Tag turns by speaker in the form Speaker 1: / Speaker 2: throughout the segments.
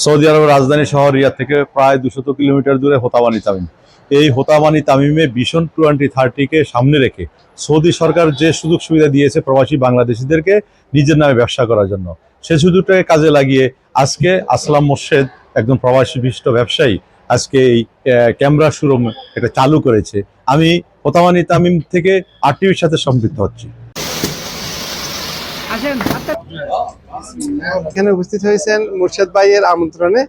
Speaker 1: Saudi আরবের রাজধানী শহর রিয়াদ থেকে প্রায় 200 কিলোমিটার দূরে হোতাবানি তামিম। এই হোতাবানি তামিমে ভিশন 2030-কে সামনে রেখে সৌদি সরকার যে সুযোগ সুবিধা দিয়েছে প্রবাসী বাংলাদেশিদেরকে নিজের নামে ব্যবসা করার জন্য, সেই সুযোগটাকে কাজে লাগিয়ে আজকে আসলাম মোর্শেদ, একজন প্রবাসী বিশিষ্ট ব্যবসায়ী, আজকে এই ক্যামেরা শোরুম এটা চালু করেছে। আমি হোতাবানি তামিম থেকে আরটিভির সাথে সম্পৃক্ত হচ্ছি।
Speaker 2: এখানে উপস্থিত হয়েছেন মুর্শেদ ভাইয়ের আমন্ত্রণে,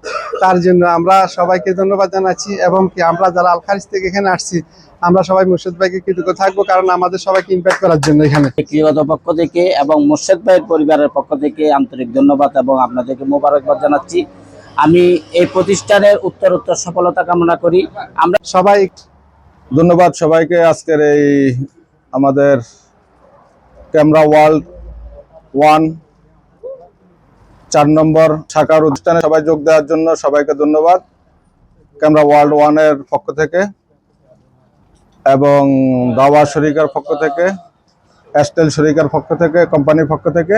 Speaker 2: তার জন্য আমরা সবাইকে ধন্যবাদ জানাচ্ছি। এবং কি আমরা যারা আল খারিজ থেকে এখানে আসছি, আমরা সবাই মুর্শেদ ভাইকে কৃতজ্ঞ থাকবো, কারণ আমাদের সবাইকে ইমপ্যাক্ট করার জন্য এখানে।
Speaker 3: ব্যক্তিগত পক্ষ থেকে এবং মুর্শেদ ভাইয়ের পরিবারের পক্ষ থেকে আন্তরিক ধন্যবাদ এবং আপনাদেরকে মোবারকবাদ জানাচ্ছি। আমি এই প্রতিষ্ঠানের উত্তরোত্তর সফলতা কামনা করি। আমরা
Speaker 2: সবাই
Speaker 4: ধন্যবাদ সবাইকে আজকের এই আমাদের ক্যামেরা ওয়ার্ল্ড 1 4 নম্বর শাখার অনুষ্ঠানে সবাই যোগ দেওয়ার জন্য সবাইকে ধন্যবাদ ক্যামেরা ওয়ার্ল্ড 1 এর পক্ষ থেকে এবং দাওয়া শরিকার পক্ষ থেকে, এস্টেল শরিকার পক্ষ থেকে, কোম্পানির পক্ষ থেকে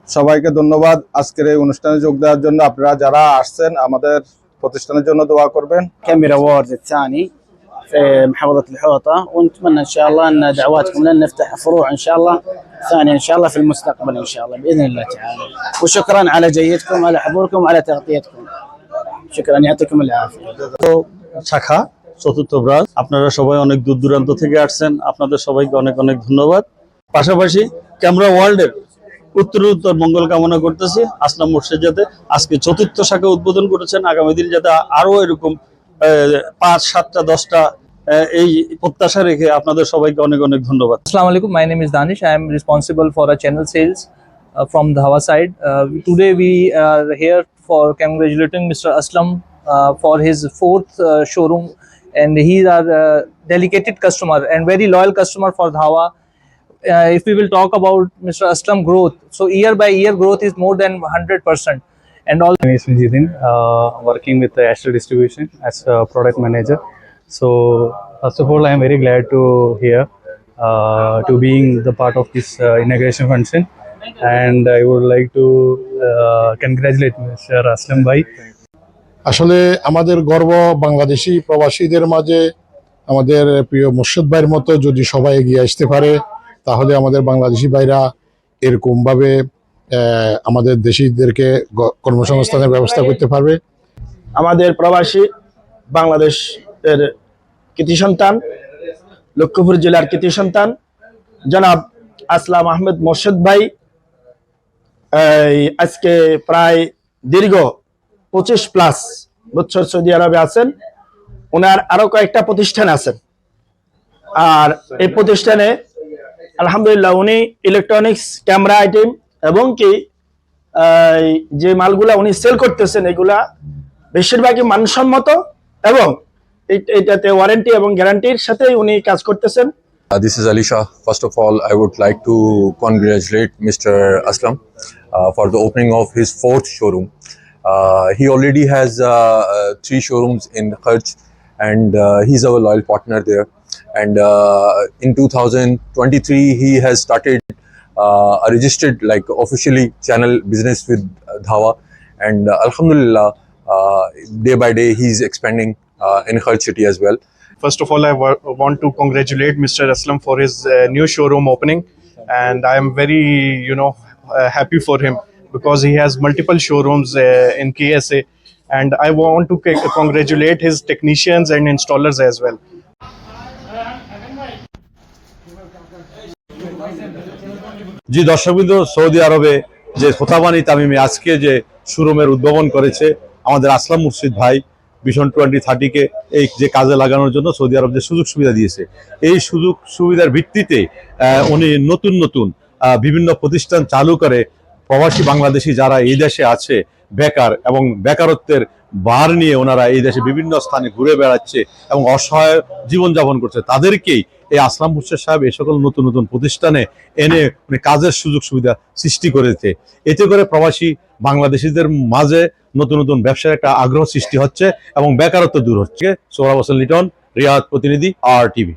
Speaker 4: সবাইকে ধন্যবাদ আজকের এই অনুষ্ঠানে যোগ দেওয়ার জন্য। আপনারা যারা আসছেন আমাদের প্রতিষ্ঠানের জন্য দোয়া করবেন।
Speaker 3: كاميرا وورد الثاني في محافظة الحوطة، ونتمنى إن شاء الله أن دعواتكم لن نفتح فروع إن شاء الله ثانية إن شاء الله في المستقبل إن شاء الله بإذن الله تعالى. وشكرا على جيدكم، على حضوركم وعلى تغطيتكم. شكرا، يعطيكم العافية.
Speaker 5: শাখা চতুর্থ ব্রাঞ্চ, আপনারা সবাই অনেক দূর দূরান্ত থেকে আসছেন, আপনাদের সবাইকে অনেক অনেক ধন্যবাদ। পাশাপাশি ক্যামেরা ওয়ার্ল্ডের উত্তরোত্তর মঙ্গল কামনা করতেছি। আসলাম মোর্শেদ যাতে আজকে চতুর্থ শাখা উদ্বোধন করেছেন, আগামী দিন যাতে আরো এরকম 5, 7টা 10টা এই প্রত্যাশা রেখে আপনাদের সবাইকে অনেক অনেক ধন্যবাদ।
Speaker 6: Assalamu alaikum. My name is Danish. I am responsible for our channel sales from Dhawa side. Today we are here for congratulating Mr. Aslam for his 4th showroom, and he is our dedicated customer and very loyal customer for Dhawa. If we will talk about Mr. Aslam growth, so year by year growth is more than 100%. And all.
Speaker 7: My name is Jidin, working with the Astral Distribution as a product manager. So first of all, I am very glad to here to being the part of this inauguration function, and I would like to congratulate Mr. Aslam Bhai.
Speaker 8: আসলে আমাদের গর্ব বাংলাদেশি প্রবাসীদের মাঝে আমাদের প্রিয় মুর্শেদ ভাইয়ের মতো যদি সবাই এগিয়ে আসতে পারে, তাহলে আমাদের বাংলাদেশি ভাইরা এরকম ভাবে আমাদের দেশিদেরকে কর্মসংস্থানের ব্যবস্থা করতে পারবে।
Speaker 9: আমাদের প্রবাসী বাংলাদেশের কৃতি সন্তান, লক্ষ্মীপুর জেলার কৃতি সন্তান জনাব আসলাম আহমেদ মোর্শেদ ভাই আজকে প্রায় দীর্ঘ 25+ বছর সৌদি আরবে আছেন। ওনার আরো কয়েকটা প্রতিষ্ঠান আছেন, আর এই প্রতিষ্ঠানে আলহামদুলিল্লাহ উনি ইলেকট্রনিক্স, ক্যামেরা আইটেম এবং কি যে মালগুলা উনি সেল করতেছেন এগুলা বেশিরভাগই মানসম্মত এবং এটাতে ওয়ারেন্টি এবং গ্যারান্টির সাথে উনি কাজ করতেছেন।
Speaker 10: This is Alisha. First of all, I would like to congratulate Mr. Aslam for the opening of his 4th showroom. He already has 3 showrooms in Kharj, and he's our loyal partner there. And in 2023, he has started a registered, like officially channel business with Dhawa, and Alhamdulillah, day by day he's expanding in Kharj city as well.
Speaker 11: First of all, I want to congratulate Mr. Aslam for his new showroom opening, and I am very, happy for him because he has multiple showrooms in KSA, and I want to congratulate his technicians and installers as well.
Speaker 1: জি দর্শকবৃন্দ, Saudi আরবে যে হোতাবানি তামিমে আজকে যে শোরুমের উদ্বোধন করেছে আমাদের আসলাম মুর্শিদ ভাই, ভিশন 2030-কে এই যে কাজে লাগানোর জন্য সৌদি আরব যে সুযোগ সুবিধা দিয়েছে, এই সুযোগ সুবিধার ভিত্তিতে উনি নতুন নতুন বিভিন্ন প্রতিষ্ঠান চালু করে প্রবাসী বাংলাদেশি যারা এই দেশে আছে বেকার এবং বেকারত্বের ভার নিয়ে ওনারা এই দেশে বিভিন্ন স্থানে ঘুরে বেড়াচ্ছে এবং অসহায় জীবনযাপন করছে, তাদেরকেই এই আসলাম মুর্শেদ সাহেব এই সকল নতুন নতুন প্রতিষ্ঠানে এনে উনি কাজের সুযোগ সুবিধা সৃষ্টি করেছে। এতে করে প্রবাসী বাংলাদেশিদের মাঝে নতুন নতুন ব্যবসার একটা আগ্রহ সৃষ্টি হচ্ছে এবং বেকারত্ব দূর হচ্ছে। সোহরাব হোসেন লিটন, রিয়াদ প্রতিনিধি, RTV।